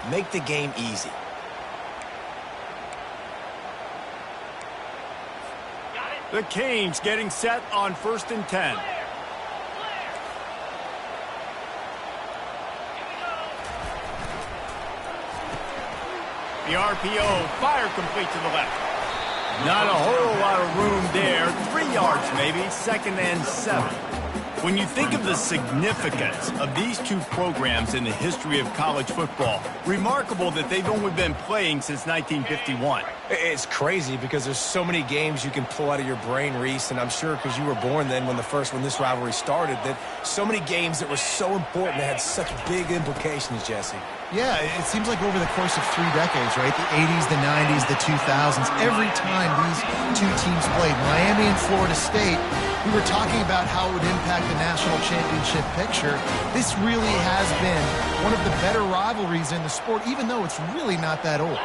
make the game easy. The Canes getting set on 1st and 10. The RPO, fire complete to the left. Not a whole lot of room there. 3 yards maybe, 2nd and 7. When you think of the significance of these two programs in the history of college football, remarkable that they've only been playing since 1951. It's crazy because there's so many games you can pull out of your brain, Reese, and I'm sure because you were born then when this rivalry started, that so many games that were so important that had such big implications, Jesse. Yeah, it seems like over the course of 3 decades, right? The 80s, the 90s, the 2000s, every time these two teams played, Miami and Florida State, we were talking about how it would impact the national championship picture. This really has been one of the better rivalries in the sport, even though it's really not that old.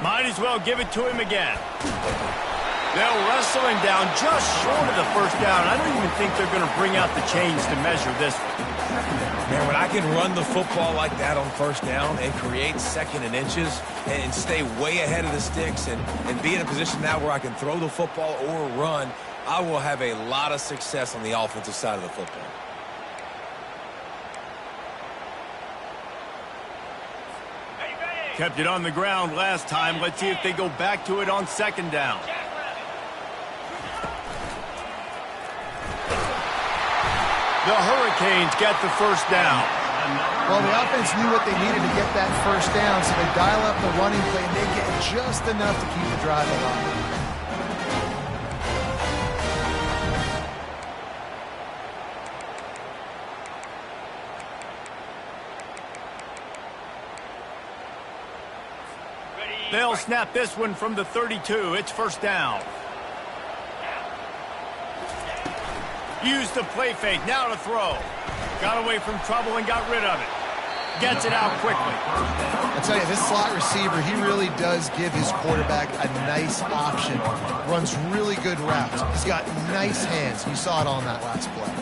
Might as well give it to him again. They'll wrestle him down just short of the 1st down. I don't even think they're going to bring out the chains to measure this one. Man, when I can run the football like that on 1st down and create 2nd and inches and stay way ahead of the sticks and be in a position now where I can throw the football or run, I will have a lot of success on the offensive side of the football. Kept it on the ground last time. Let's see if they go back to it on 2nd down. The Hurricanes get the 1st down. Well, the offense knew what they needed to get that 1st down, so they dial up the running play and they get just enough to keep the drive alive. They'll snap this one from the 32. It's 1st down. Used the play fake. Now to throw. Got away from trouble and got rid of it. Gets it out quickly. I tell you, this slot receiver, he really does give his quarterback a nice option. Runs really good routes. He's got nice hands. You saw it on that last play.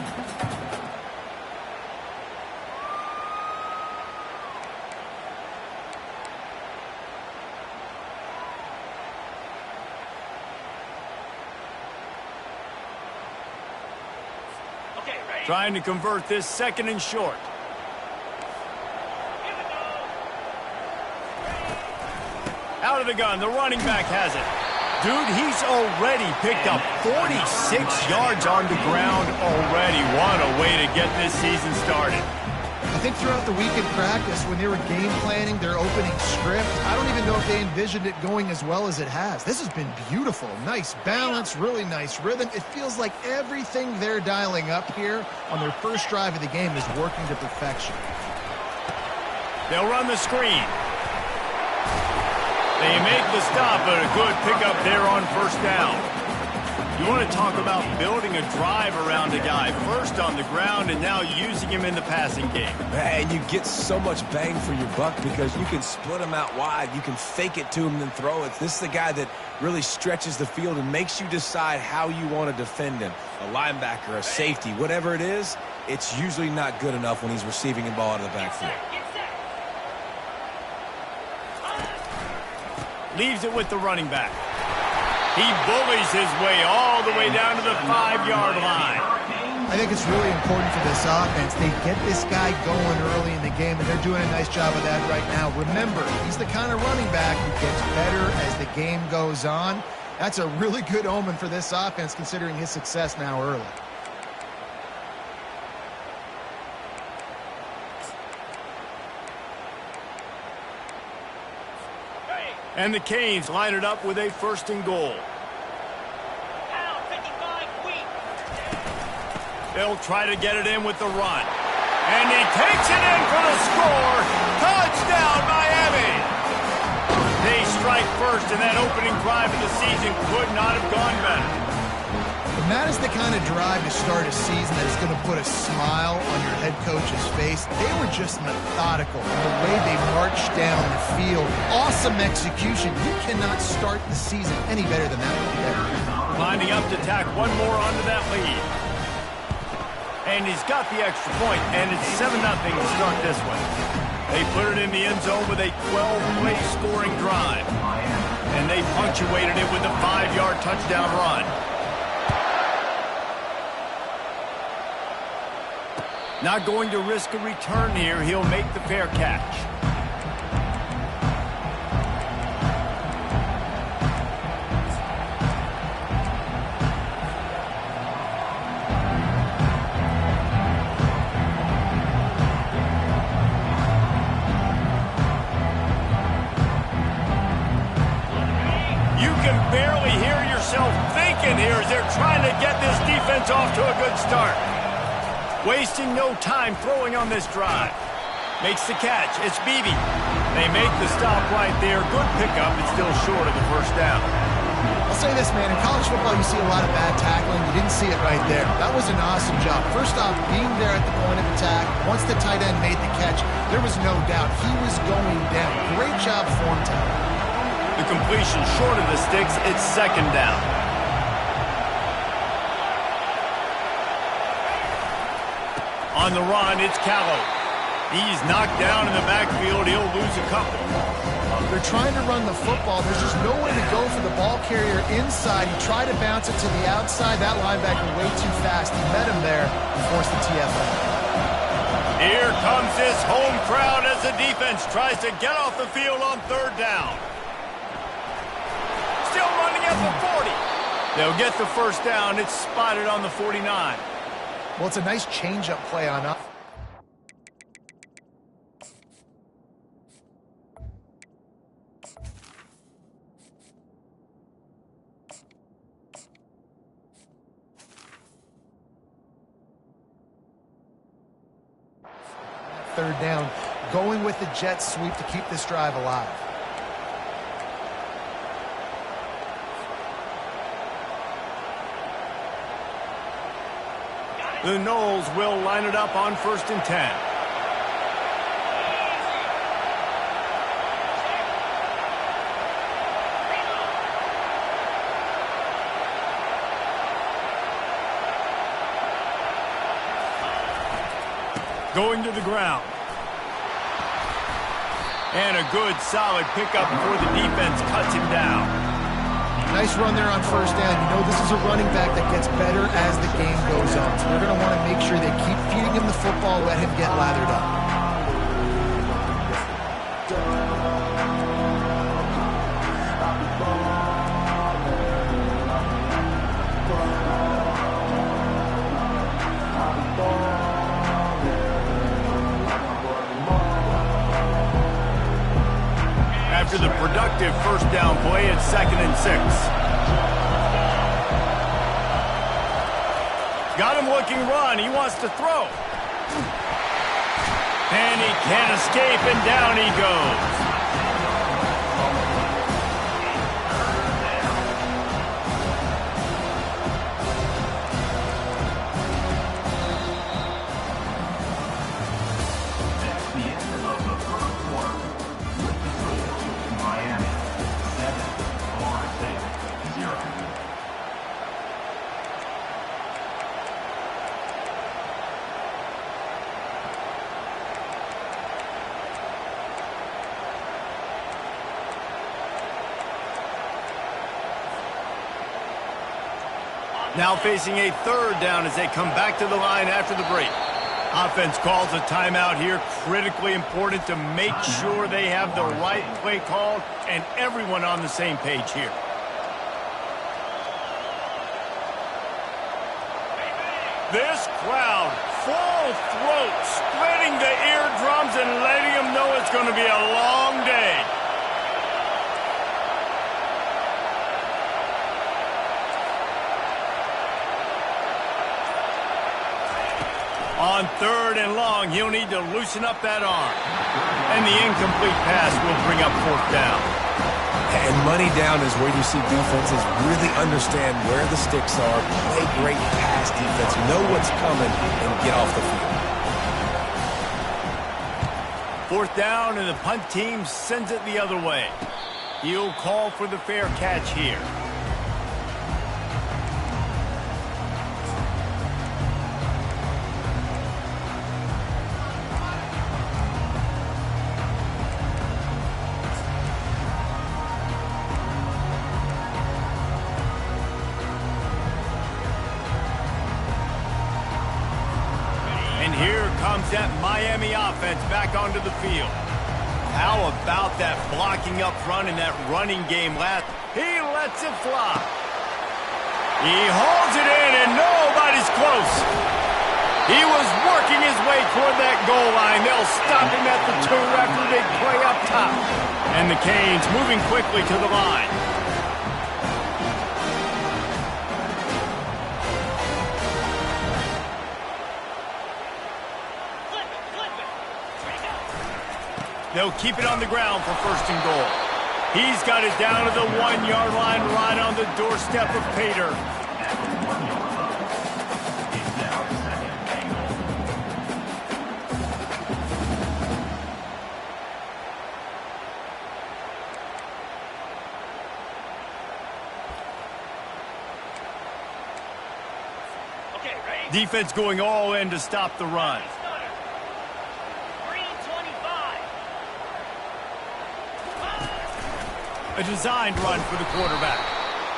Trying to convert this 2nd and short. Out of the gun, the running back has it. Dude, he's already picked up 46 yards on the ground already. What a way to get this season started. I think throughout the week in practice, when they were game planning their opening script, I don't even know if they envisioned it going as well as it has. This has been beautiful. Nice balance, really nice rhythm. It feels like everything they're dialing up here on their 1st drive of the game is working to perfection. They'll run the screen. They make the stop, but a good pickup there on 1st down. You want to talk about building a drive around a guy. First on the ground and now using him in the passing game. And you get so much bang for your buck because you can split him out wide. You can fake it to him and then throw it. This is the guy that really stretches the field and makes you decide how you want to defend him. A linebacker, a safety, whatever it is, it's usually not good enough when he's receiving the ball out of the backfield. Leaves it with the running back. He bullies his way all the way down to the 5-yard line. I think it's really important for this offense. They get this guy going early in the game, and they're doing a nice job of that right now. Remember, he's the kind of running back who gets better as the game goes on. That's a really good omen for this offense, considering his success now early. And the Canes line it up with a 1st and goal. They'll try to get it in with the run. And he takes it in for the score. Touchdown, Miami! They strike first, and that opening drive of the season could not have gone better. And that is the kind of drive to start a season that is going to put a smile on your head coach's face. They were just methodical in the way they marched down the field. Awesome execution. You cannot start the season any better than that. Lining up to tack one more onto that lead. And he's got the extra point, and it's 7-0 to start this one. They put it in the end zone with a 12-play scoring drive. And they punctuated it with a 5-yard touchdown run. Not going to risk a return here. He'll make the fair catch. Thinking here as they're trying to get this defense off to a good start. Wasting no time throwing on this drive. Makes the catch. It's Beebe. They make the stop right there. Good pickup. It's still short of the first down. I'll say this, man. In college football, you see a lot of bad tackling. You didn't see it right there. That was an awesome job. First off, being there at the point of attack. Once the tight end made the catch, there was no doubt he was going down. Great job form tackling. The completion short of the sticks. It's second down. On the run, it's Callow. He's knocked down in the backfield. He'll lose a couple. They're trying to run the football. There's just no way to go for the ball carrier inside. He tried to bounce it to the outside. That linebacker way too fast. He met him there and forced the TFL. Here comes this home crowd as the defense tries to get off the field on third down. Still running at the 40. They'll get the first down. It's spotted on the 49. Well, it's a nice change-up play on up. Third down, going with the jet sweep to keep this drive alive. The Noles will line it up on 1st and 10. Going to the ground. And a good, solid pickup before the defense cuts him down. Nice run there on first down. You know this is a running back that gets better as the game goes on. So they're going to want to make sure they keep feeding him the football, let him get lathered up. After the productive first down play, it's 2nd and 6. Got him looking run. He wants to throw. And he can't escape, and down he goes. Now facing a third down as they come back to the line after the break. Offense calls a timeout here. Critically important to make sure they have the right play called and everyone on the same page here. This crowd, full throat, splitting the eardrums and letting them know it's going to be a long day. On 3rd and long, he'll need to loosen up that arm. And the incomplete pass will bring up 4th down. And money down is where you see defenses really understand where the sticks are, play great pass defense, know what's coming, and get off the Fourth field. down, and the punt team sends it the other way. He'll call for the fair catch here. And here comes that Miami offense back onto the field. How about that blocking up front in that running game last? He lets it fly. He holds it in, and nobody's close. He was working his way toward that goal line. They'll stop him at the 2 after the big play up top. And the Canes moving quickly to the line. They'll keep it on the ground for 1st and goal. He's got it down to the 1-yard line right on the doorstep of Pater. Defense going all in to stop the run. A designed run for the quarterback.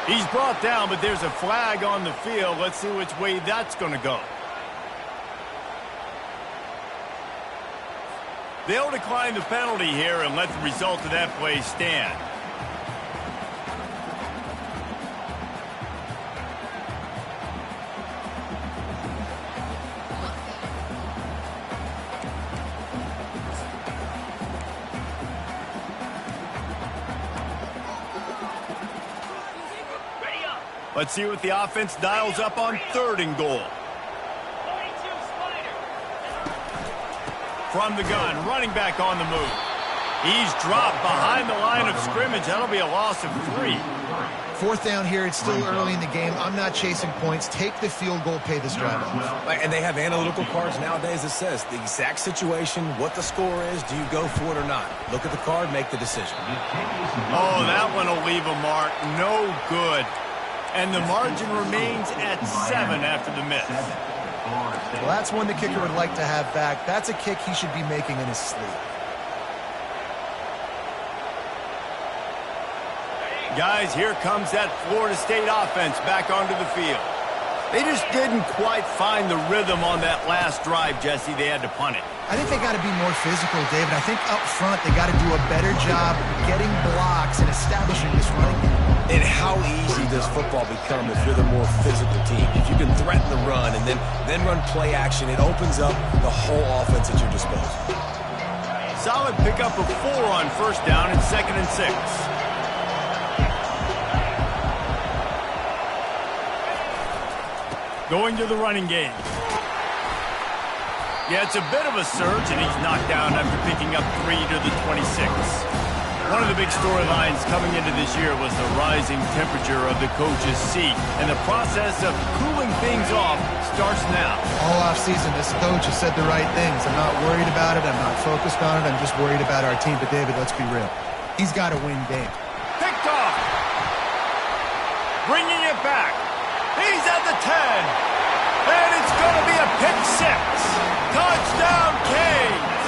He's brought down, but there's a flag on the field. Let's see which way that's going to go. They'll decline the penalty here and let the result of that play stand. Let's see what the offense dials up on 3rd and goal. From the gun, running back on the move. He's dropped behind the line of scrimmage. That'll be a loss of 3. 4th down here. It's still early in the game. I'm not chasing points. Take the field goal, pay this drive off. And they have analytical cards nowadays that says the exact situation, what the score is, do you go for it or not? Look at the card, make the decision. Oh, that one will leave a mark. No good. And the margin remains at 7 after the miss. Well, that's one the kicker would like to have back. That's a kick he should be making in his sleep. Guys, here comes that Florida State offense back onto the field. They just didn't quite find the rhythm on that last drive, Jesse. They had to punt it. I think they got to be more physical, David. I think up front they got to do a better job getting blocks and establishing this running game. And how easy does football become if you're the more physical team? If you can threaten the run and then run play action, it opens up the whole offense at your disposal. Solid pickup of 4 on 1st down and 2nd and 6. Going to the running game. Yeah, it's a bit of a surge, and he's knocked down after picking up 3 to the 26. One of the big storylines coming into this year was the rising temperature of the coach's seat, and the process of cooling things off starts now. All offseason, this coach has said the right things. I'm not worried about it. I'm not focused on it. I'm just worried about our team. But, David, let's be real. He's got to win game. Picked off. Bringing it back. He's at the 10. And it's going to be a pick 6. Touchdown, Canes.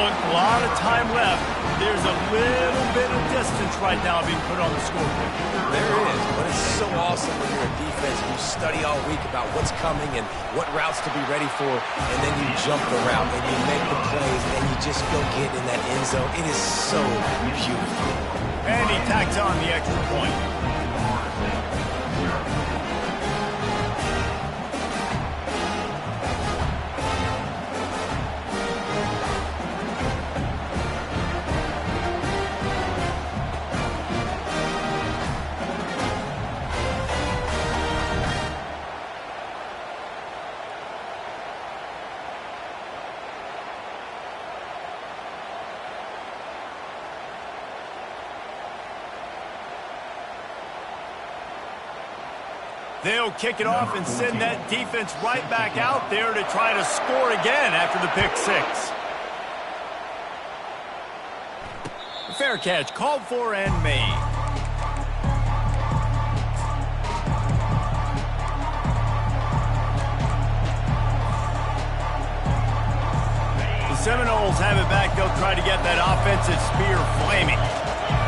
Look, a lot of time left. There's a little bit of distance right now being put on the scoreboard. There is, but it's so awesome when you're a defense. You study all week about what's coming and what routes to be ready for, and then you jump the route and you make the plays and you just go get in that end zone. It is so beautiful. And he tacks on the extra point. They'll kick it off and send that defense right back out there to try to score again after the pick 6. Fair catch called for and made. The Seminoles have it back. They'll try to get that offensive spear flaming.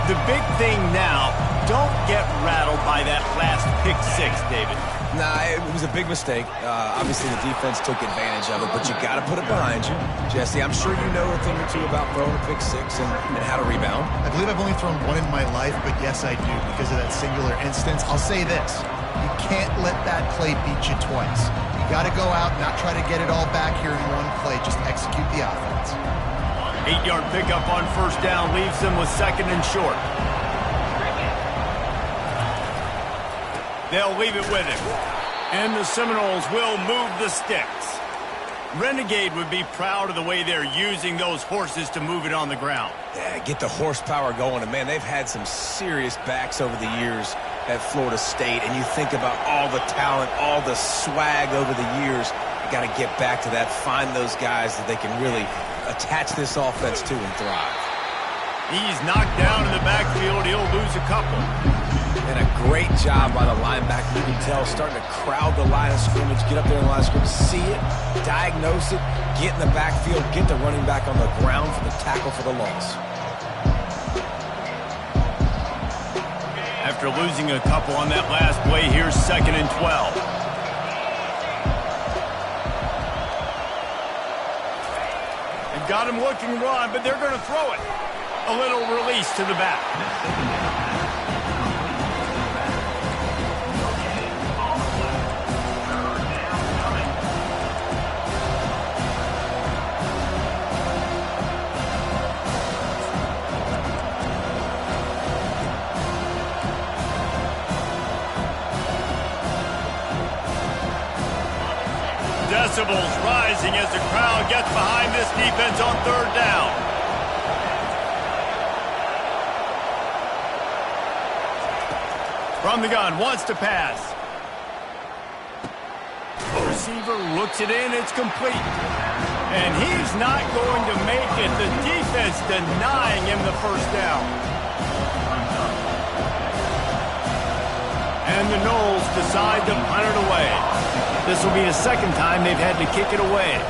The big thing now, don't get rattled by that last pick 6, David. Nah, it was a big mistake. Obviously, the defense took advantage of it, but you got to put it behind you. Jesse, I'm sure you know a thing or two about throwing a pick six and how to rebound. I believe I've only thrown one in my life, but yes, I do because of that singular instance. I'll say this. You can't let that play beat you twice. You got to go out, not try to get it all back here in one play. Just execute the offense. 8-yard pickup on first down leaves them with second and short. They'll leave it with him. And the Seminoles will move the sticks. Renegade would be proud of the way they're using those horses to move it on the ground. Yeah, get the horsepower going. And, man, they've had some serious backs over the years at Florida State. And you think about all the talent, all the swag over the years. You got to get back to that, find those guys that they can really attach this offense to and thrive. He's knocked down in the backfield. He'll lose a couple. And a great job by the linebacker. You can tell, starting to crowd the line of scrimmage, get up there in the line of scrimmage, see it, diagnose it, get in the backfield, get the running back on the ground for the tackle for the loss. After losing a couple on that last play, here's second and 12. They've got him looking run, but they're going to throw it. A little release to the back. Decibels rising as the crowd gets behind this defense on third down. From the gun, wants to pass. The receiver looks it in, it's complete. And he's not going to make it. The defense denying him the first down. And the Noles decide to punt it away. This will be the second time they've had to kick it away.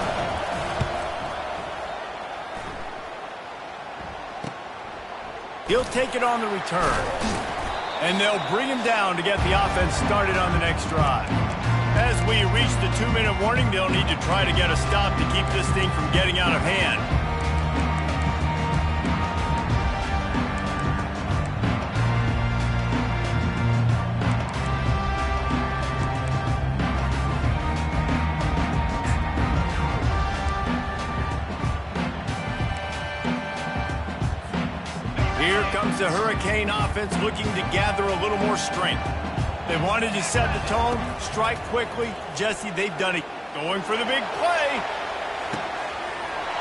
He'll take it on the return. And they'll bring him down to get the offense started on the next drive. As we reach the 2-minute warning, they'll need to try to get a stop to keep this thing from getting out of hand. Here comes the Hurricane offense looking to gather a little more strength. They wanted to set the tone, strike quickly. Jesse, they've done it. Going for the big play.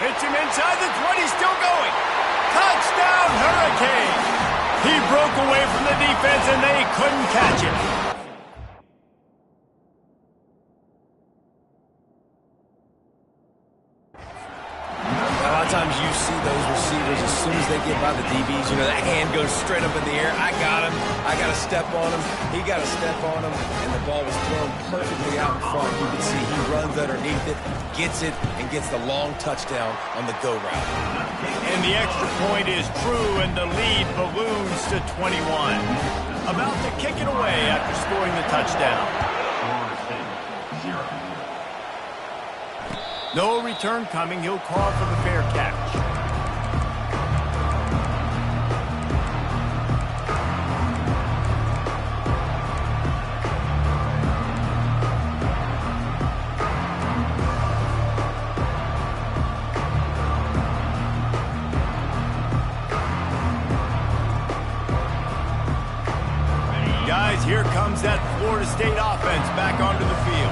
Hits him inside the 20, still going. Touchdown, Hurricane! He broke away from the defense and they couldn't catch him. A lot of times you see those receivers, as soon as they get by the DBs, you know, that hand goes straight up in the air. I got him. I got to step on him. He got to step on him. And the ball was thrown perfectly out in front. You can see he runs underneath it, gets it, and gets the long touchdown on the go route. And the extra point is true, and the lead balloons to 21. About to kick it away after scoring the touchdown. No return coming. He'll call for the fair catch. Guys, here comes that Florida State offense back onto the field.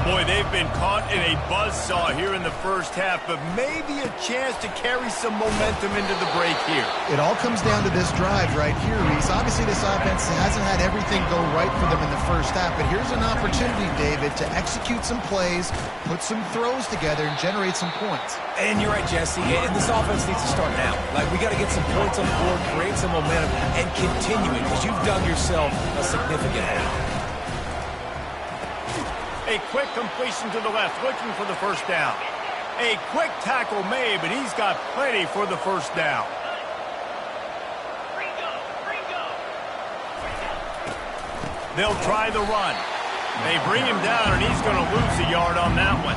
Boy, they've been caught in a buzzsaw here in the first half, but maybe a chance to carry some momentum into the break here. It all comes down to this drive right here, Reese. Obviously, this offense hasn't had everything go right for them in the first half, but here's an opportunity, David, to execute some plays, put some throws together, and generate some points. And you're right, Jesse. And this offense needs to start now. Like, we got to get some points on the board, create some momentum, and continue it, because you've dug yourself a significant hole. A quick completion to the left, looking for the first down. A quick tackle made, but he's got plenty for the first down. They'll try the run. They bring him down, and he's going to lose a yard on that one.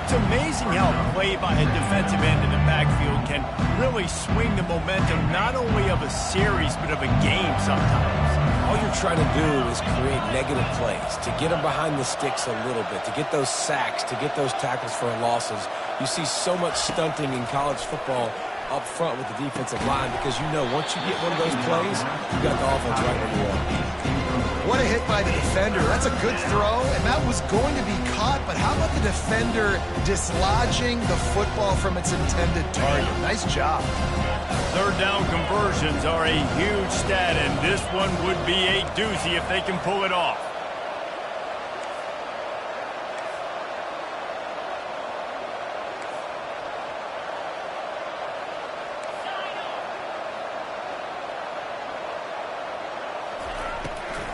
It's amazing how a play by a defensive end in the backfield can really swing the momentum not only of a series but of a game sometimes. All you're trying to do is create negative plays, to get them behind the sticks a little bit, to get those sacks, to get those tackles for losses. You see so much stunting in college football up front with the defensive line because you know once you get one of those plays, you got the offense right where you want. What a hit by the defender. That's a good throw, and that was going to be caught, but how about the defender dislodging the football from its intended target? Nice job. Third down conversions are a huge stat, and this one would be a doozy if they can pull it off.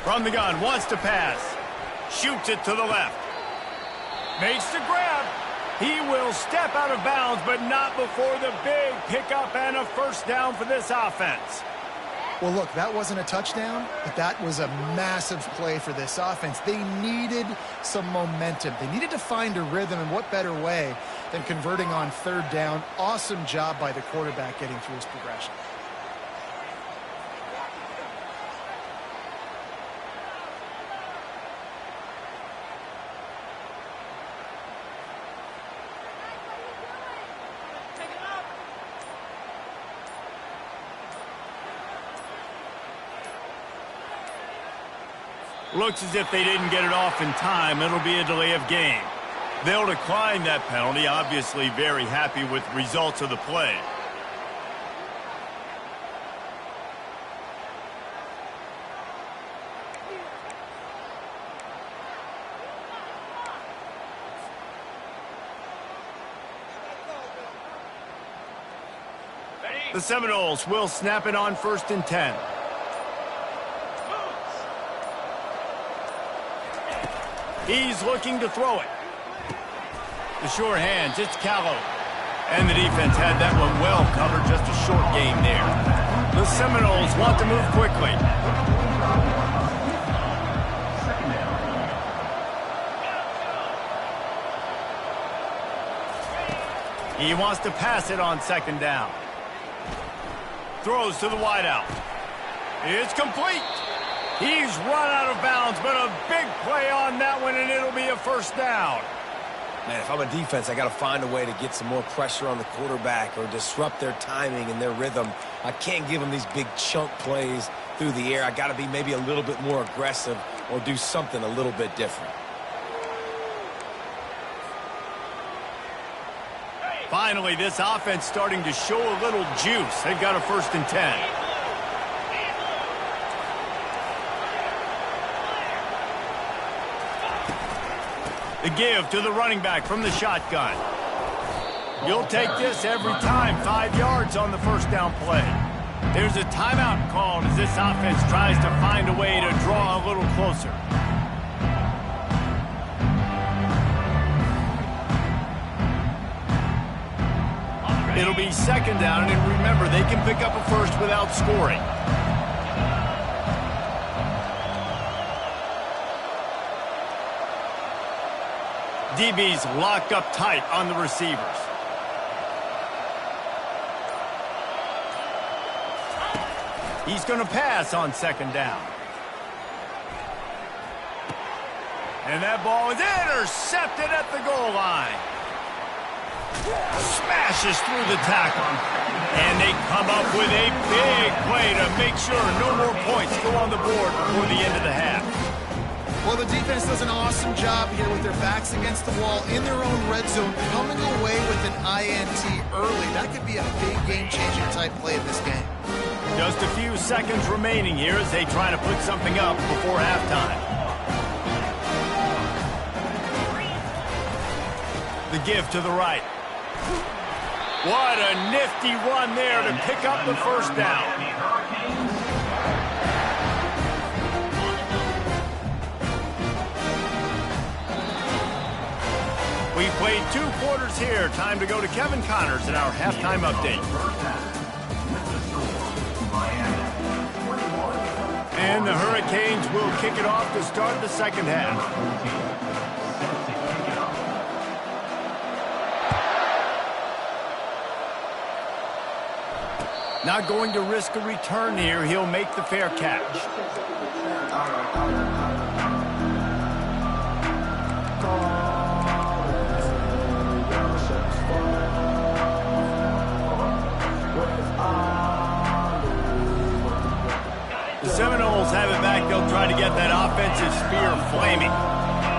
From the gun, wants to pass. Shoots it to the left. Makes the grab. He will step out of bounds, but not before the big pickup and a first down for this offense. Well, look, that wasn't a touchdown, but that was a massive play for this offense. They needed some momentum. They needed to find a rhythm, and what better way than converting on third down. Awesome job by the quarterback getting through his progression. Looks as if they didn't get it off in time. It'll be a delay of game. They'll decline that penalty, obviously very happy with the results of the play. The Seminoles will snap it on 1st and 10. He's looking to throw it. The sure hands, it's Callow. And the defense had that one well covered, just a short game there. The Seminoles want to move quickly. He wants to pass it on 2nd down. Throws to the wideout. It's complete. He's run out of bounds, but a big play on that one, and it'll be a first down. Man, if I'm a defense, I got to find a way to get some more pressure on the quarterback or disrupt their timing and their rhythm. I can't give them these big chunk plays through the air. I got to be maybe a little bit more aggressive or do something a little bit different. Finally, this offense starting to show a little juice. They've got a 1st and 10. The give to the running back from the shotgun. You'll take this every time. 5 yards on the first down play. There's a timeout called as this offense tries to find a way to draw a little closer. It'll be 2nd down, and remember, they can pick up a first without scoring. DB's locked up tight on the receivers. He's going to pass on 2nd down. And that ball is intercepted at the goal line. Smashes through the tackle. And they come up with a big play to make sure no more points go on the board before the end of the half. Well, the defense does an awesome job here with their backs against the wall in their own red zone, coming away with an INT early. That could be a big game-changing type play in this game. Just a few seconds remaining here as they try to put something up before halftime. The give to the right. What a nifty run there to pick up the first down. We played 2 quarters here. Time to go to Kevin Connors in our halftime update. And the Hurricanes will kick it off to start the second half. Not going to risk a return here. He'll make the fair catch. The Seminoles have it back. They'll try to get that offensive spear flaming.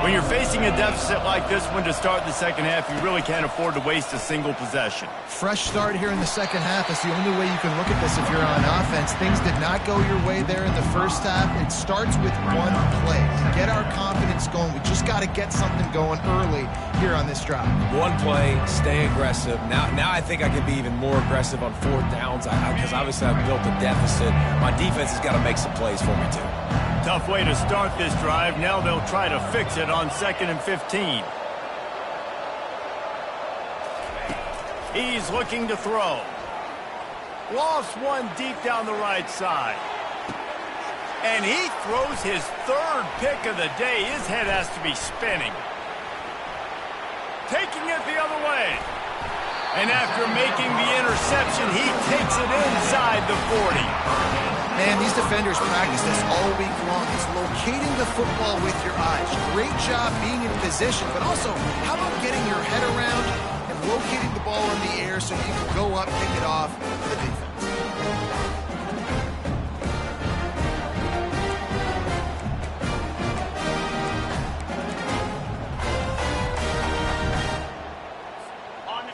When you're facing a deficit like this one to start the second half, you really can't afford to waste a single possession. Fresh start here in the second half. That's the only way you can look at this if you're on offense. Things did not go your way there in the first half. It starts with one play. To get our confidence going, we just got to get something going early here on this drive. One play, stay aggressive. Now I think I can be even more aggressive on fourth downs because obviously I've built a deficit. My defense has got to make some plays for me too. Tough way to start this drive. Now they'll try to fix it on 2nd and 15. He's looking to throw. Lost one deep down the right side. And he throws his third pick of the day. His head has to be spinning. Taking it the other way. And after making the interception, he takes it inside the 40. Man, these defenders practice this all week long. It's locating the football with your eyes. Great job being in position, but also, how about getting your head around and locating the ball in the air so you can go up, pick it off for the defense.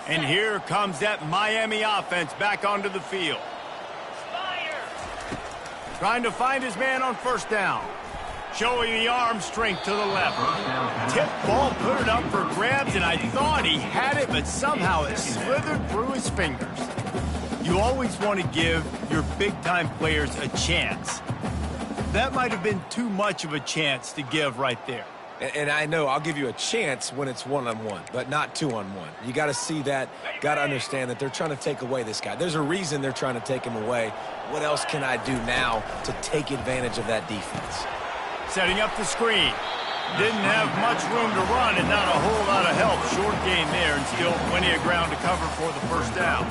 And here comes that Miami offense back onto the field. Trying to find his man on first down. Showing the arm strength to the left. Tip ball, put it up for grabs, and I thought he had it, but somehow it slithered through his fingers. You always want to give your big-time players a chance. That might have been too much of a chance to give right there. And I know I'll give you a chance when it's one-on-one, but not two-on-one. You got to see that, got to understand that they're trying to take away this guy. There's a reason they're trying to take him away. What else can I do now to take advantage of that defense? Setting up the screen. Didn't have much room to run and not a whole lot of help. Short gain there and still plenty of ground to cover for the first down.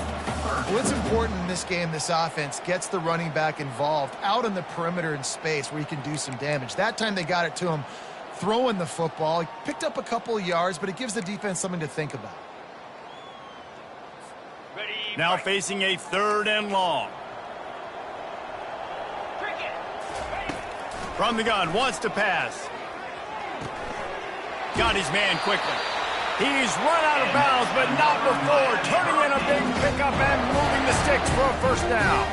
What's important in this game, this offense gets the running back involved out on the perimeter in space where he can do some damage. That time they got it to him throwing the football. He picked up a couple of yards, but it gives the defense something to think about. Now facing a 3rd and long. From the gun, wants to pass. Got his man quickly. He's run out of bounds, but not before turning in a big pickup and moving the sticks for a first down.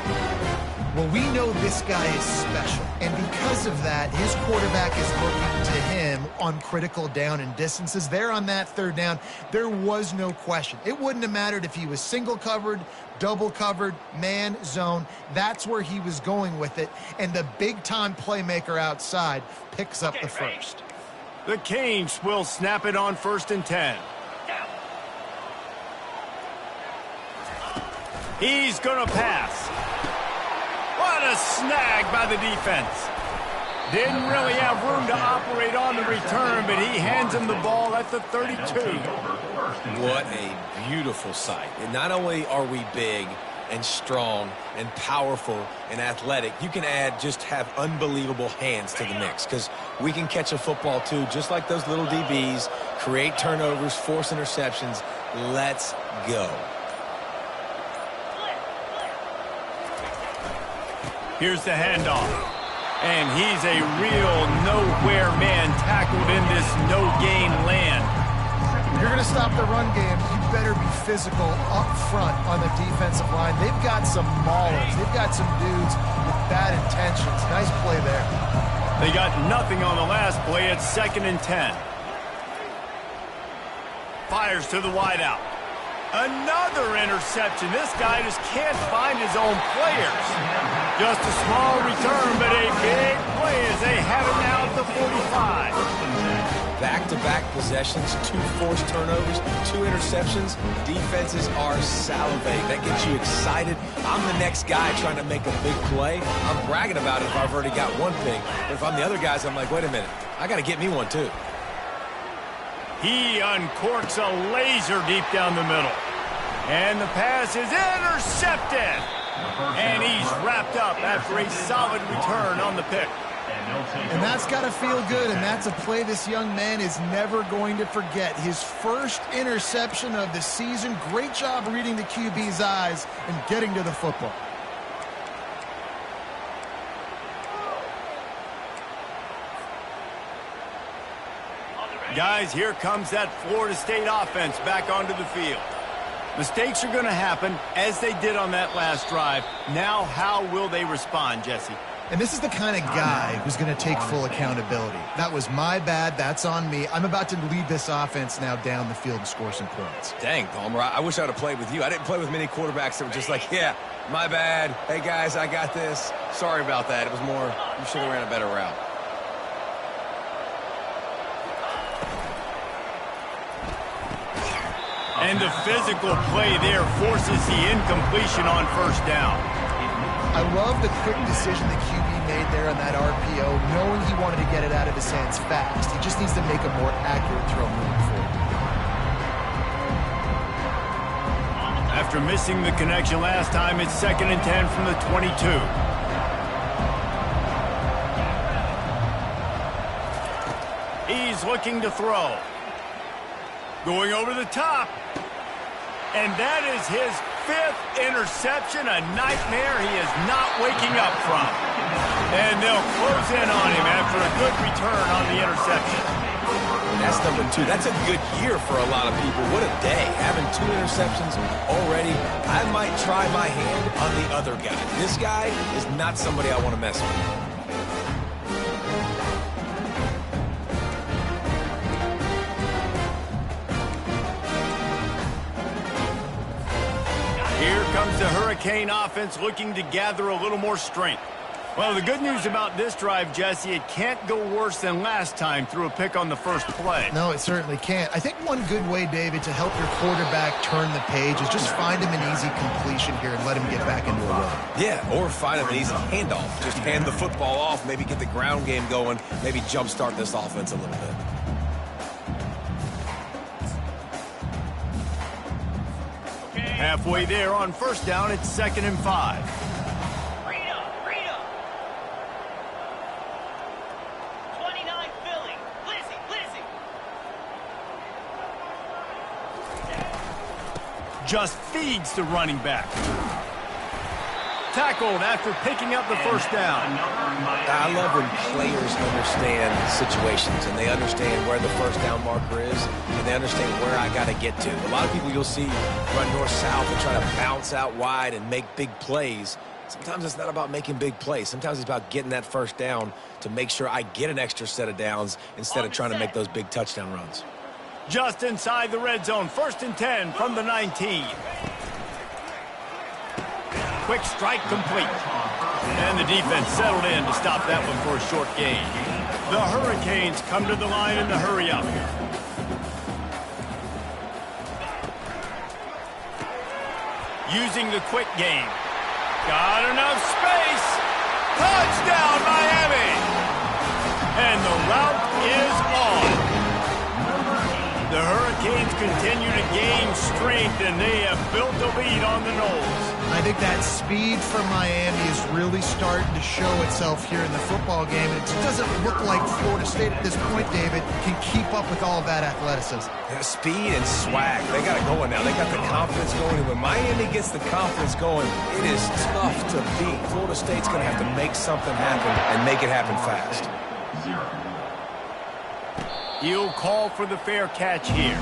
Well, we know this guy is special, and because of that, his quarterback is looking to him on critical down and distances. There on that 3rd down, there was no question. It wouldn't have mattered if he was single covered, double covered, man, zone. That's where he was going with it, and the big-time playmaker outside picks up the first. The Canes will snap it on 1st and 10. He's going to pass. What a snag by the defense. Didn't really have room to operate on the return, but he hands him the ball at the 32. What a beautiful sight. And not only are we big and strong and powerful and athletic, you can have unbelievable hands to the mix because we can catch a football too, just like those little DBs, create turnovers, force interceptions. Let's go. Here's the handoff. And he's a real nowhere man tackled in this no-gain land. If you're going to stop the run game, you better be physical up front on the defensive line. They've got some maulers. They've got some dudes with bad intentions. Nice play there. They got nothing on the last play. It's 2nd and 10. Fires to the wideout. Another interception. This guy just can't find his own players. Just a small return, but a big play as they have it now at the 45. Back-to-back possessions, 2 forced turnovers, 2 interceptions. Defenses are salivating. That gets you excited. I'm the next guy trying to make a big play. I'm bragging about it if I've already got one pick. But if I'm the other guys, I'm like, wait a minute. I got to get me one, too. He uncorks a laser deep down the middle. And the pass is intercepted. And he's wrapped up after a solid return on the pick. And that's got to feel good, and that's a play this young man is never going to forget. His first interception of the season. Great job reading the QB's eyes and getting to the football. Guys, here comes that Florida State offense back onto the field. Mistakes are going to happen, as they did on that last drive. Now, how will they respond, Jesse? And this is the kind of guy who's going to take full accountability. That was my bad. That's on me. I'm about to lead this offense now down the field and score some points. Dang, Palmer, I wish I would have played with you. I didn't play with many quarterbacks that were just like, yeah, my bad. Hey, guys, I got this. Sorry about that. It was more, you should have ran a better route. And the physical play there forces the incompletion on first down. I love the quick decision the QB made there on that RPO, knowing he wanted to get it out of his hands fast. He just needs to make a more accurate throw moving forward. After missing the connection last time, it's 2nd and 10 from the 22. He's looking to throw. Going over the top. And that is his 5th interception, a nightmare he is not waking up from. And they'll close in on him after a good return on the interception. That's number 2. That's a good year for a lot of people. What a day. Having 2 interceptions already. I might try my hand on the other guy. This guy is not somebody I want to mess with. Here comes the Hurricane offense looking to gather a little more strength. Well, the good news about this drive, Jesse, it can't go worse than last time through a pick on the first play. No, it certainly can't. I think one good way, David, to help your quarterback turn the page is just find him an easy completion here and let him get back into a run. Yeah, or find him an easy handoff. Just hand the football off, maybe get the ground game going, maybe jumpstart this offense a little bit. Halfway there on first down, it's 2nd and 5. Freedom! 29 Philly. Lizzie! Just feeds the running back. Tackled after picking up the first down. I love when players understand situations and they understand where the first down marker is and they understand where I got to get to. A lot of people you'll see run north-south and try to bounce out wide and make big plays. Sometimes it's not about making big plays. Sometimes it's about getting that first down to make sure I get an extra set of downs instead of trying to make those big touchdown runs. Just inside the red zone, 1st and 10 from the 19. Quick strike complete. And the defense settled in to stop that one for a short gain. The Hurricanes come to the line in the hurry up. Using the quick game. Got enough space. Touchdown, Miami. And the route is on. The Hurricanes continue to gain strength, and they have built a lead on the Noles. I think that speed from Miami is really starting to show itself here in the football game. It just doesn't look like Florida State at this point, David, can keep up with all of that athleticism. Yeah, speed and swag, they got it going now. They got the confidence going. And when Miami gets the confidence going, it is tough to beat. Florida State's going to have to make something happen and make it happen fast. He'll call for the fair catch here.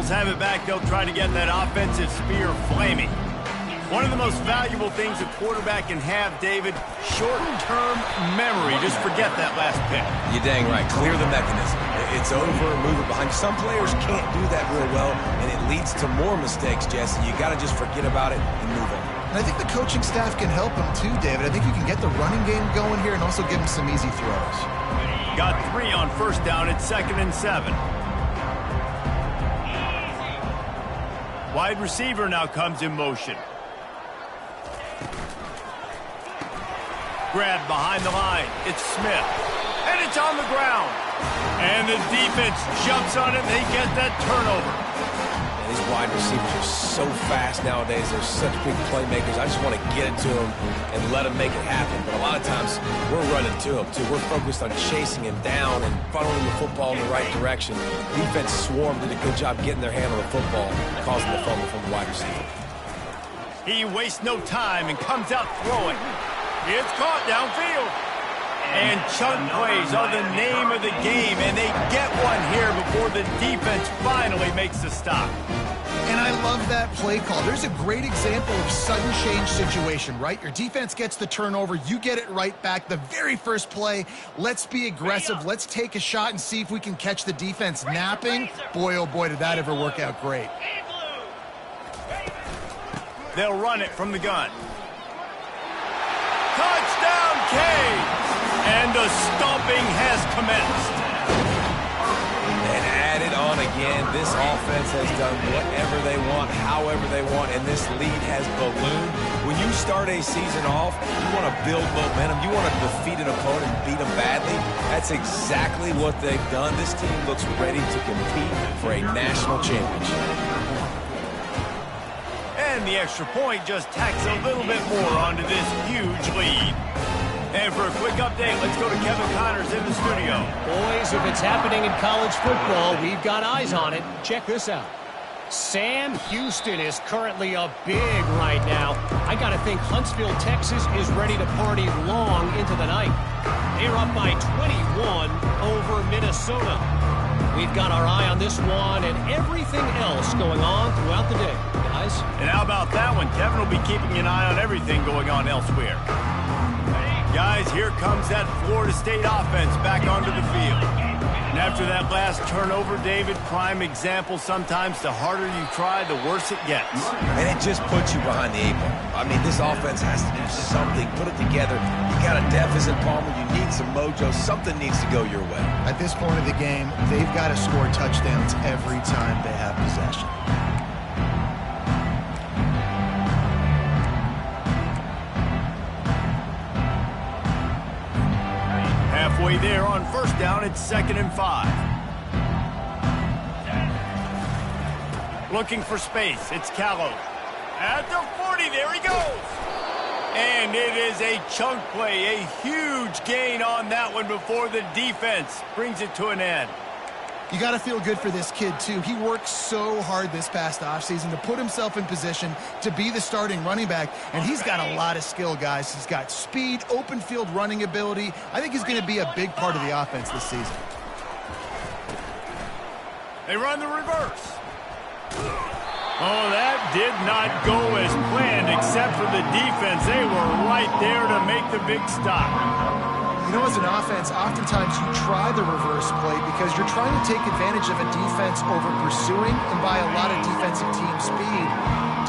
Cardinals have it back, they'll try to get that offensive spear flaming. One of the most valuable things a quarterback can have, David, short-term memory. Just forget that last pick. You're dang right. Clear the mechanism. It's over, move it behind you. Some players can't do that real well, and it leads to more mistakes, Jesse. You got to just forget about it and move on. And I think the coaching staff can help him too, David. I think you can get the running game going here and also give him some easy throws. Got 3 on first down. It's 2nd and 7. Wide receiver now comes in motion. Grab behind the line. It's Smith. And it's on the ground. And the defense jumps on it. They get that turnover. Man, these wide receivers are so fast nowadays. They're such big playmakers. I just want to get it to them and let them make it happen. But a lot of times, we're running to them, too. We're focused on chasing him down and funneling the football in the right direction. Defense swarmed, did a good job getting their hand on the football, causing the fumble from the wide receiver. He wastes no time and comes out throwing. It's caught downfield. And chunk plays are the name of the game, and they get one here before the defense finally makes the stop. And I love that play call. There's a great example of sudden change situation, right? Your defense gets the turnover. You get it right back. The very first play, let's be aggressive. Let's take a shot and see if we can catch the defense napping. Boy, oh boy, did that ever work out great. They'll run it from the gun. Touchdown, Canes! And the stomping has commenced. And added on again, this offense has done whatever they want, however they want, and this lead has ballooned. When you start a season off, you want to build momentum. You want to defeat an opponent and beat them badly. That's exactly what they've done. This team looks ready to compete for a national championship. And the extra point just tacks a little bit more onto this huge lead. And for a quick update, let's go to Kevin Connors in the studio. Boys, if it's happening in college football, we've got eyes on it. Check this out. Sam Houston is currently up big right now. I got to think Huntsville, Texas is ready to party long into the night. They're up by 21 over Minnesota. We've got our eye on this one and everything else going on throughout the day, guys. And how about that one? Kevin will be keeping an eye on everything going on elsewhere. Guys, here comes that Florida State offense back onto the field. And after that last turnover, David, prime example, sometimes the harder you try, the worse it gets. And it just puts you behind the 8 ball. I mean, this offense has to do something, put it together. You got a deficit, Palmer. You need some mojo. Something needs to go your way. At this point of the game, they've got to score touchdowns every time they have possession. Halfway there on first down, it's 2nd and 5. Looking for space, it's Callow. At the 40, there he goes. And it is a chunk play, a huge gain on that one before the defense brings it to an end. You got to feel good for this kid, too. He worked so hard this past offseason to put himself in position to be the starting running back, and he's got a lot of skill, guys. He's got speed, open field running ability. I think he's going to be a big part of the offense this season. They run the reverse. Oh, that did not go as planned, except for the defense. They were right there to make the big stop. You know, as an offense, oftentimes you try the reverse play because you're trying to take advantage of a defense over pursuing and by a lot of defensive team speed.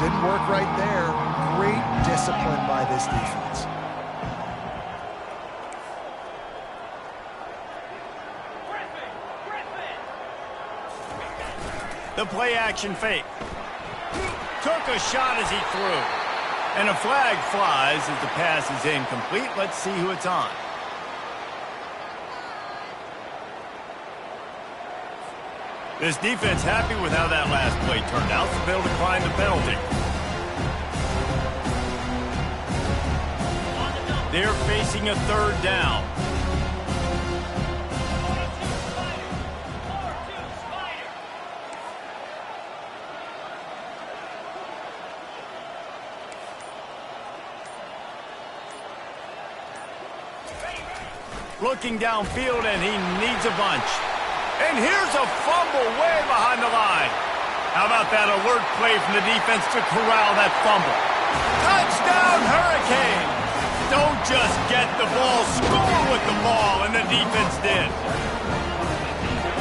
Didn't work right there. Great discipline by this defense. The play action fake. Took a shot as he threw. And a flag flies as the pass is incomplete. Let's see who it's on. This defense happy with how that last play turned out, so they'll decline the penalty. They're facing a 3rd down. Looking downfield, and he needs a bunch. And here's a fumble way behind the line. How about that alert play from the defense to corral that fumble? Touchdown, Hurricane! Don't just get the ball, score with the ball, and the defense did.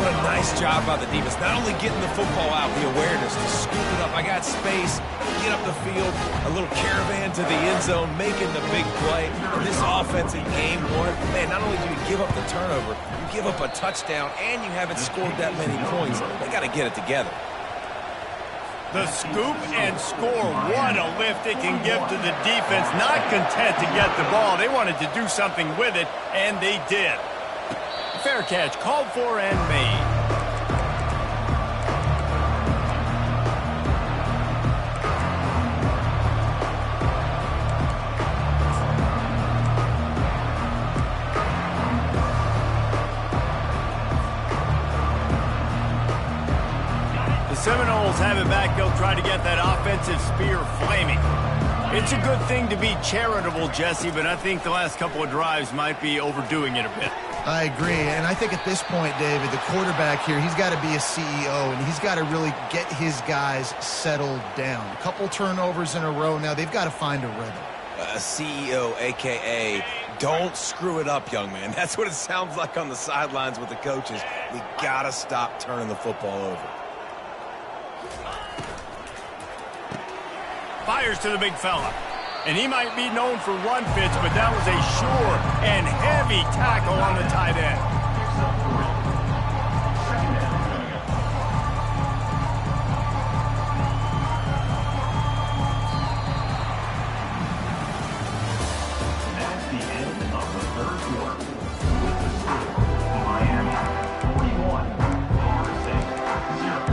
What a nice job by the defense. Not only getting the football out, the awareness to scoop it up. I got space, get up the field, a little caravan to the end zone, making the big play. And this offense in game one, man, not only do you give up the turnover, you give up a touchdown, and you haven't scored that many points. They got to get it together. The scoop and score, what a lift it can give to the defense. Not content to get the ball. They wanted to do something with it, and they did. Fair catch called for and made. The Seminoles have it back. They'll try to get that offensive spear flaming. It's a good thing to be charitable, Jesse, but I think the last couple of drives might be overdoing it a bit. I agree, and I think at this point, David, the quarterback here, he's got to be a CEO, and he's got to really get his guys settled down. A couple turnovers in a row now. They've got to find a rhythm. A CEO, a.k.a. don't screw it up, young man. That's what it sounds like on the sidelines with the coaches. We got to stop turning the football over. Fires to the big fella. And he might be known for run fits, but that was a sure and heavy tackle on the tight end. That's the end of the third quarter. With the score, Miami 41, Florida State 0.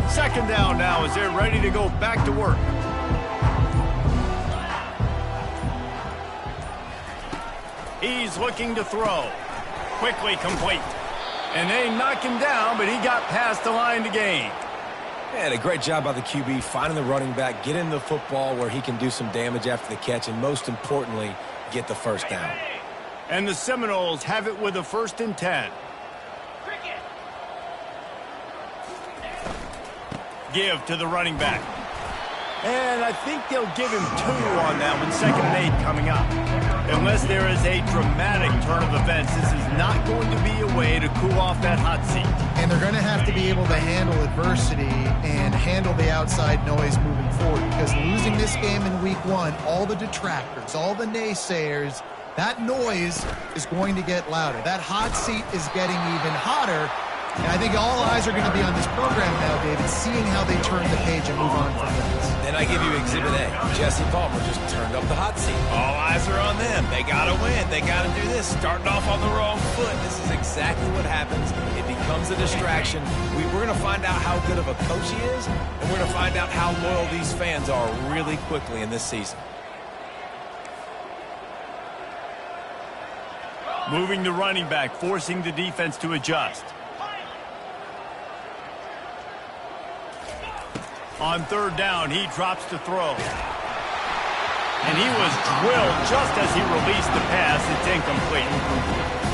Second down now as they're ready to go back to work. He's looking to throw. Quickly complete. And they knock him down, but he got past the line to gain. Man, a great job by the QB finding the running back, getting the football where he can do some damage after the catch, and most importantly, get the first down. And the Seminoles have it with a 1st and 10. Give to the running back. And I think they'll give him 2 on that one. 2nd and 8 coming up. Unless there is a dramatic turn of events, this is not going to be a way to cool off that hot seat. And they're going to have to be able to handle adversity and handle the outside noise moving forward, because losing this game in week 1, all the detractors, all the naysayers, that noise is going to get louder. That hot seat is getting even hotter. And I think all eyes are going to be on this program now, David, seeing how they turn the page and move on from this. Then I give you Exhibit A. Jesse Palmer just turned up the hot seat. All eyes are on them. They got to win. They got to do this. Starting off on the wrong foot. This is exactly what happens. It becomes a distraction. We're going to find out how good of a coach he is, and we're going to find out how loyal these fans are really quickly in this season. Moving the running back, forcing the defense to adjust. On 3rd down, he drops to throw. And he was drilled just as he released the pass. It's incomplete.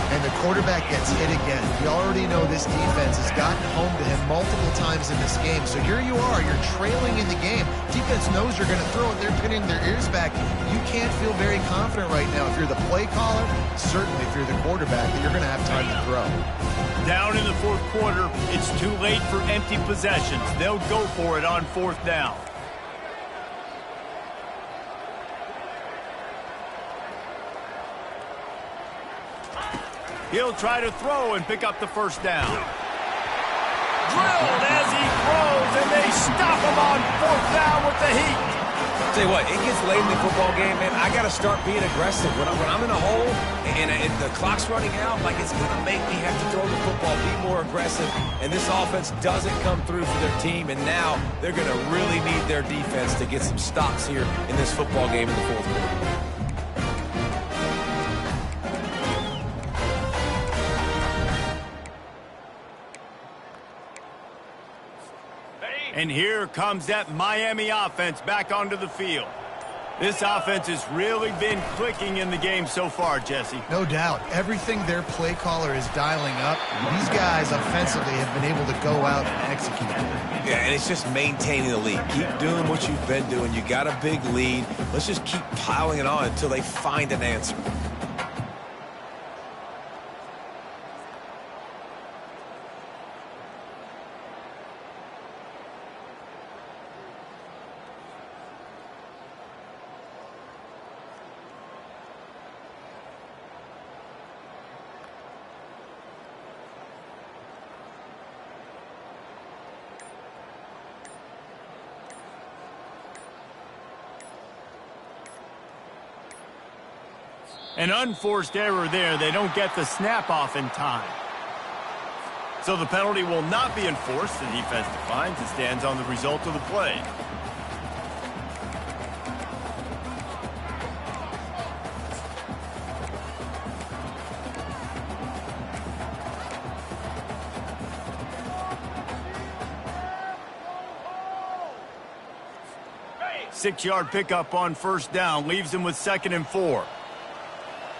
And the quarterback gets hit again. We already know this defense has gotten home to him multiple times in this game. So here you are, you're trailing in the game. Defense knows you're going to throw it. They're pinning their ears back. You can't feel very confident right now. If you're the play caller, certainly if you're the quarterback, that you're going to have time to throw. Down in the 4th quarter, it's too late for empty possessions. They'll go for it on 4th down. He'll try to throw and pick up the 1st down. Drilled as he throws, and they stop him on 4th down with the heat. Tell you what, it gets late in the football game, man. I got to start being aggressive. When I'm in a hole and the clock's running out, like, it's going to make me have to throw the football, be more aggressive. And this offense doesn't come through for their team, and now they're going to really need their defense to get some stops here in this football game in the 4th quarter. And here comes that Miami offense back onto the field. This offense has really been clicking in the game so far, Jesse. No doubt. Everything their play caller is dialing up, these guys offensively have been able to go out and execute. Yeah, and it's just maintaining the lead. Keep doing what you've been doing. You got a big lead. Let's just keep piling it on until they find an answer. An unforced error there. They don't get the snap off in time. So the penalty will not be enforced. The defense declines and stands on the result of the play. Hey, 6-yard pickup on first down. Leaves him with 2nd and 4.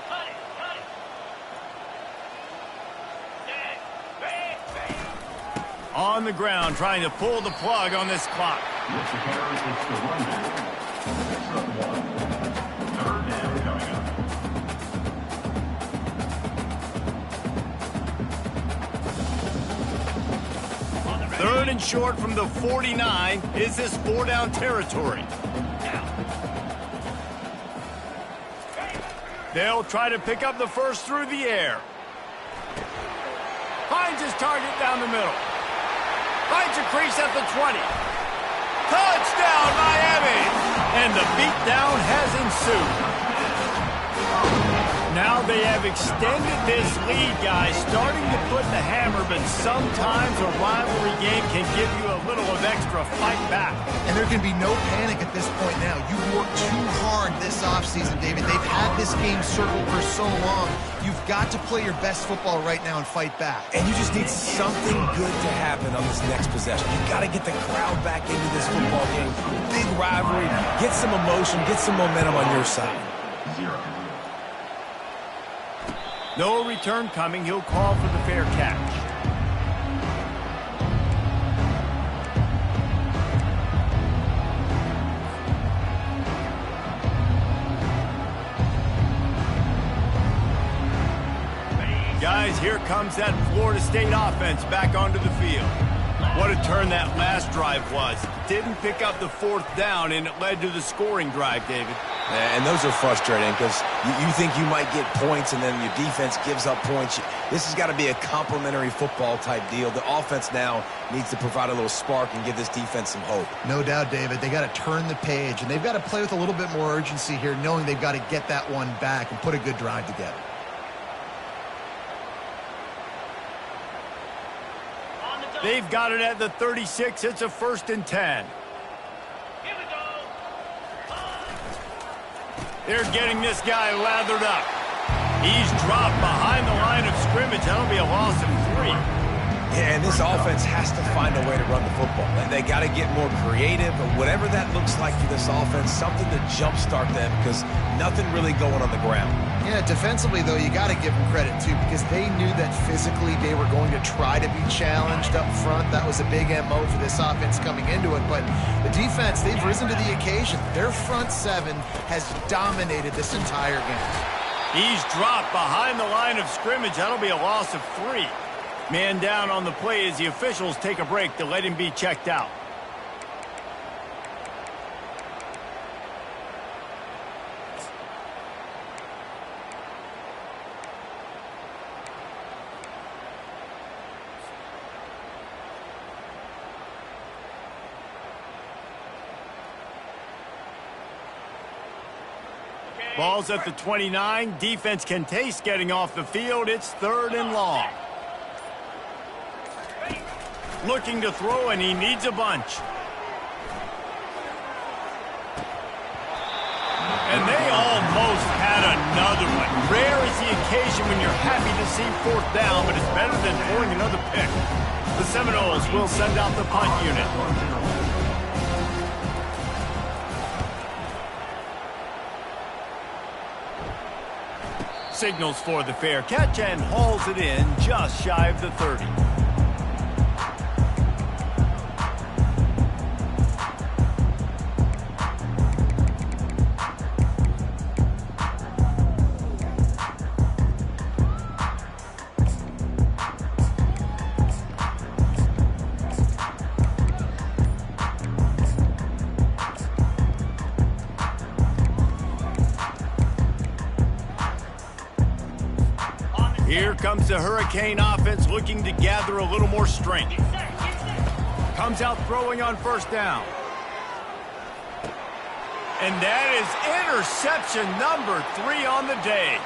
cut it, cut it. Stand, bang, bang. On the ground, trying to pull the plug on this clock. With the carry, it's the runback. 6-1. 3rd down coming up. On the ready. 3rd and short from the 49. Is this 4-down territory? They'll try to pick up the first through the air. Finds his target down the middle. Finds a crease at the 20. Touchdown, Miami! And the beatdown has ensued. Now they have extended this lead, guys, starting to put the hammer, but sometimes a rivalry game can give you a little of extra fight back. And there can be no panic at this point now. You worked too hard this offseason, David. They've had this game circled for so long. You've got to play your best football right now and fight back. And you just need something good to happen on this next possession. You got to get the crowd back into this football game. Big rivalry. Get some emotion. Get some momentum on your side. 0. No return coming. He'll call for the fair catch. Guys, here comes that Florida State offense back onto the field. What a turn that last drive was. Didn't pick up the 4th down, and it led to the scoring drive, David. And those are frustrating because you think you might get points and then your defense gives up points. This has got to be a complementary football type deal. The offense now needs to provide a little spark and give this defense some hope. No doubt, David. They got to turn the page, and they've got to play with a little bit more urgency here, knowing they've got to get that one back and put a good drive together. On the double. They've got it at the 36. It's a 1st and 10. Here we go. They're getting this guy lathered up. He's dropped behind the line of scrimmage. That'll be a loss of 3. Yeah, and this offense has to find a way to run the football. And they got to get more creative, but whatever that looks like for this offense, something to jumpstart them because nothing really going on the ground. Yeah, defensively, though, you got to give them credit, too, because they knew that physically they were going to try to be challenged up front. That was a big MO for this offense coming into it. But the defense, they've risen to the occasion. Their front 7 has dominated this entire game. He's dropped behind the line of scrimmage. That'll be a loss of 3. Man down on the play as the officials take a break to let him be checked out. Ball's at the 29. Defense can taste getting off the field. It's 3rd and long. Looking to throw, and he needs a bunch. And they almost had another one. Rare is the occasion when you're happy to see 4th down, but it's better than throwing another pick. The Seminoles will send out the punt unit. Signals for the fair catch and hauls it in just shy of the 30. Here comes the Hurricane offense looking to gather a little more strength. Comes out throwing on first down. And that is interception number 3 on the day.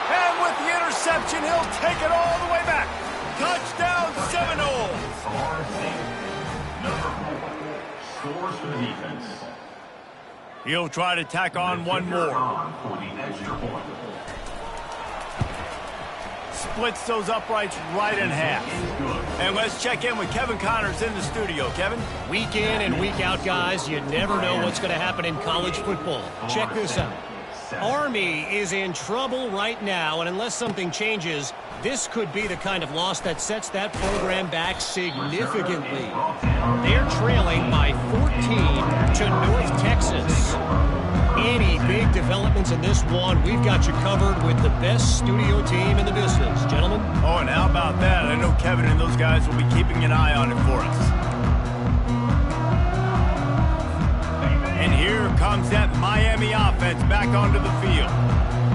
And with the interception, he'll take it all the way back. Touchdown Seminoles. Florida State, number 4, scores for the defense. He'll try to tack on one more. For the extra point. Splits those uprights right in half. And let's check in with Kevin Connors in the studio. Kevin? Week in and week out, guys, you never know what's going to happen in college football. Check this out. Army is in trouble right now, and unless something changes, this could be the kind of loss that sets that program back significantly. They're trailing by 14 to North Texas. Any big developments in this one, we've got you covered with the best studio team in the business. Gentlemen? Oh, and how about that? I know Kevin and those guys will be keeping an eye on it for us. And here comes that Miami offense back onto the field.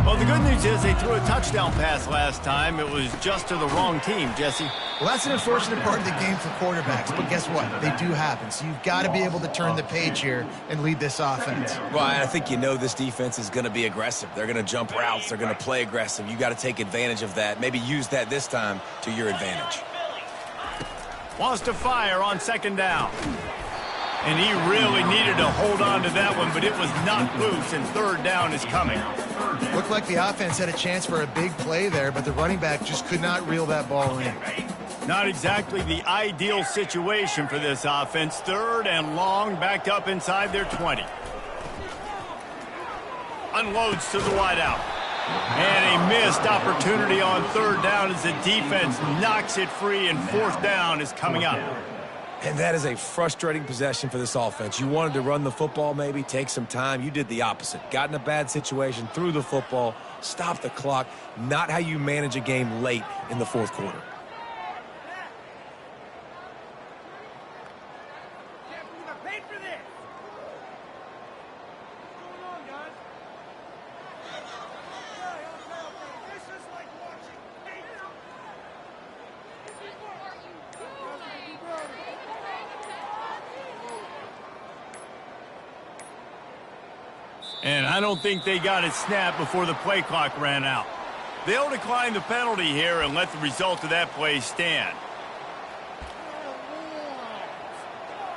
Well, the good news is they threw a touchdown pass last time. It was just to the wrong team, Jesse. Well, that's an unfortunate part of the game for quarterbacks, but guess what? They do happen. So you've got to be able to turn the page here and lead this offense. Well, I think you know this defense is going to be aggressive. They're going to jump routes. They're going to play aggressive. You got to take advantage of that. Maybe use that this time to your advantage. Wants to fire on second down. And he really needed to hold on to that one, but it was not loose, and third down is coming. Looked like the offense had a chance for a big play there, but the running back just could not reel that ball in. Not exactly the ideal situation for this offense. Third and long, backed up inside their 20. Unloads to the wideout. And a missed opportunity on third down as the defense knocks it free, and fourth down is coming up. And that is a frustrating possession for this offense. You wanted to run the football, maybe take some time. You did the opposite. Got in a bad situation, threw the football, stopped the clock. Not how you manage a game late in the fourth quarter. And I don't think they got it snapped before the play clock ran out. They'll decline the penalty here and let the result of that play stand.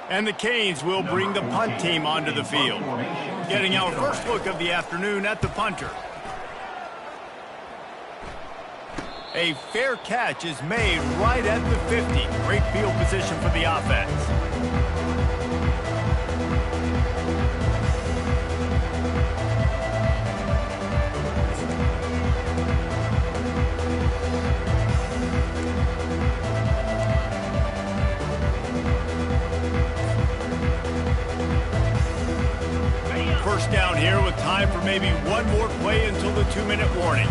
And the Canes will bring the punt team onto the field. Getting our first look of the afternoon at the punter. A fair catch is made right at the 50. Great field position for the offense. First down here with time for maybe one more play until the 2-minute warning.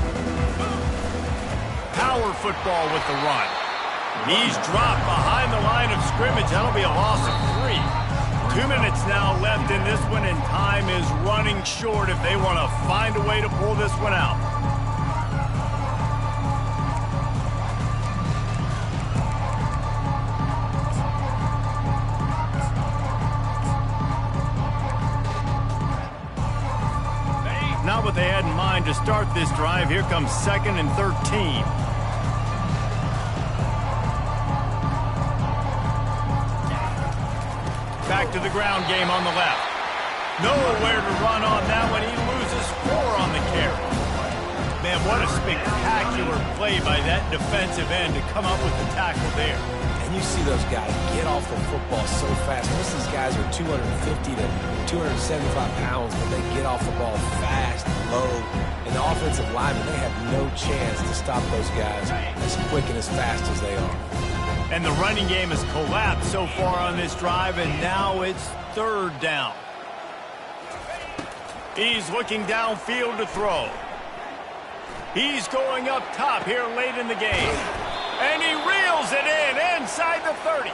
Power football with the run. He's dropped behind the line of scrimmage. That'll be a loss of 3. 2 minutes now left in this one, and time is running short if they want to find a way to pull this one out. Not what they had in mind to start this drive. Here comes 2nd and 13. Back to the ground game on the left. Nowhere to run on that one. He loses 4 on the carry. Man, what a spectacular play by that defensive end to come up with the tackle there. And you see those guys get off the football so fast. Most of these guys are 250 to 275 pounds, but they get off the ball fast, low. And the offensive linemen, they have no chance to stop those guys as quick and as fast as they are. And the running game has collapsed so far on this drive, and now it's third down. He's looking downfield to throw. He's going up top here late in the game. And he reels it in inside the 30.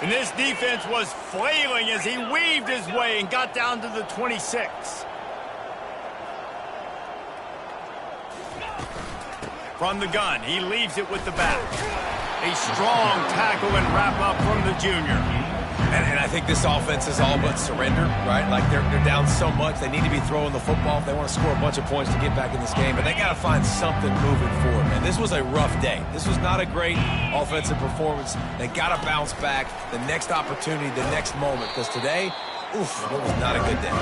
And this defense was flailing as he weaved his way and got down to the 26. From the gun, he leaves it with the back. A strong tackle and wrap up from the junior. And I think this offense is all but surrendered, right? Like they're down so much, they need to be throwing the football if they want to score a bunch of points to get back in this game. But they got to find something moving forward, man. This was a rough day. This was not a great offensive performance. They got to bounce back the next opportunity, the next moment. Because today, oof, it was not a good day.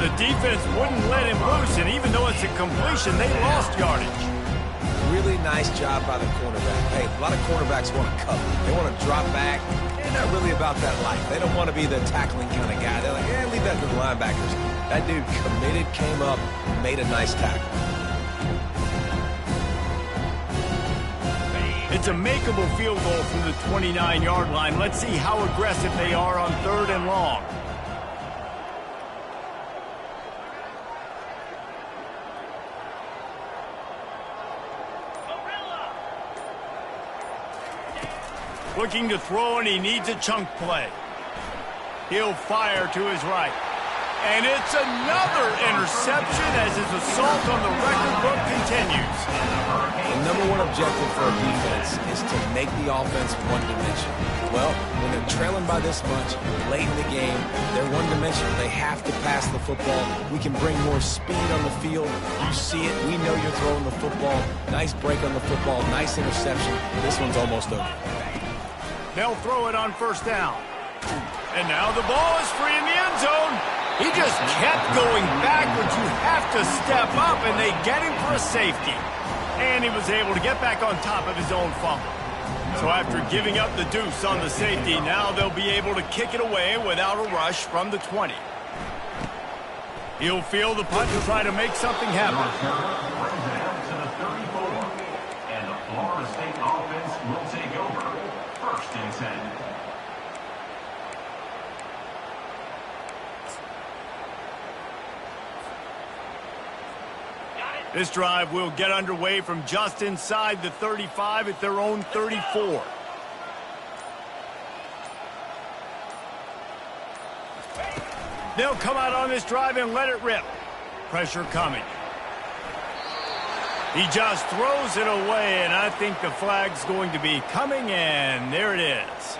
The defense wouldn't let him loose, and even though it's a completion, they lost yardage. Really nice job by the cornerback. Hey, a lot of cornerbacks want to cover. They want to drop back. They're not really about that life. They don't want to be the tackling kind of guy. They're like, yeah, leave that to the linebackers. That dude committed, came up, made a nice tackle. It's a makeable field goal from the 29-yard line. Let's see how aggressive they are on third and long. Looking to throw, and he needs a chunk play. He'll fire to his right. And it's another interception as his assault on the record book continues. The number one objective for a defense is to make the offense one-dimensional. Well, when they're trailing by this much, late in the game, they're one-dimensional. They have to pass the football. We can bring more speed on the field. You see it. We know you're throwing the football. Nice break on the football. Nice interception. This one's almost over. They'll throw it on first down. And now the ball is free in the end zone. He just kept going backwards. You have to step up, and they get him for a safety. And he was able to get back on top of his own fumble. So after giving up the deuce on the safety, now they'll be able to kick it away without a rush from the 20. He'll field the punt and try to make something happen. Brings it out to the 34. And the Florida State offense will take over. First and 10. This drive will get underway from just inside the 35 at their own 34. They'll come out on this drive and let it rip. Pressure coming. He just throws it away, and I think the flag's going to be coming, and there it is.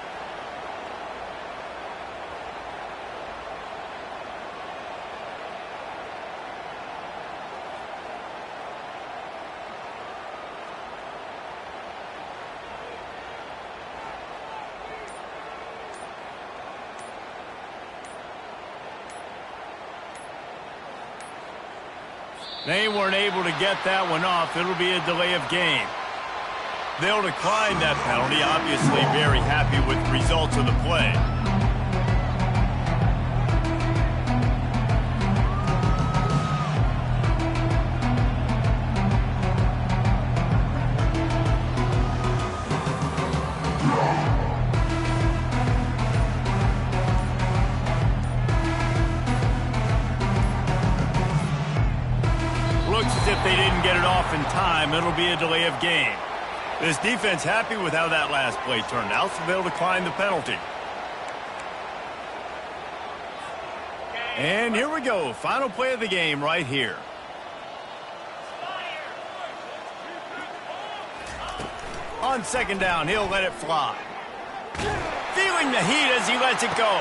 They weren't able to get that one off. It'll be a delay of game. They'll decline that penalty, obviously very happy with the results of the play. Looks as if they didn't get it off in time. It'll be a delay of game. This defense happy with how that last play turned out, so they'll decline the penalty. And here we go. Final play of the game right here. On second down, he'll let it fly. Feeling the heat as he lets it go.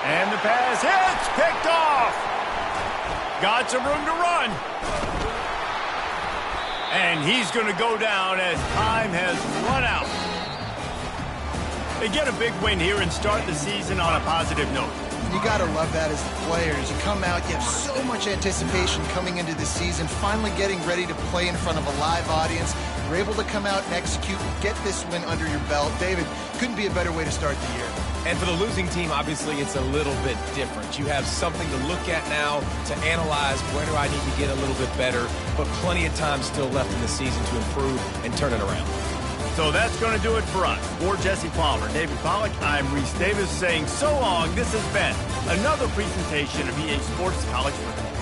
And the pass hits, picked off. Got some room to run. And he's going to go down as time has run out. They get a big win here and start the season on a positive note. You got to love that as the players. You come out, you have so much anticipation coming into the season, finally getting ready to play in front of a live audience. You're able to come out and execute, get this win under your belt. David, couldn't be a better way to start the year. And for the losing team, obviously, it's a little bit different. You have something to look at now to analyze where do I need to get a little bit better, but plenty of time still left in the season to improve and turn it around. So that's going to do it for us. For Jesse Palmer, David Pollack, I'm Reese Davis saying so long. This has been another presentation of EA Sports College Football.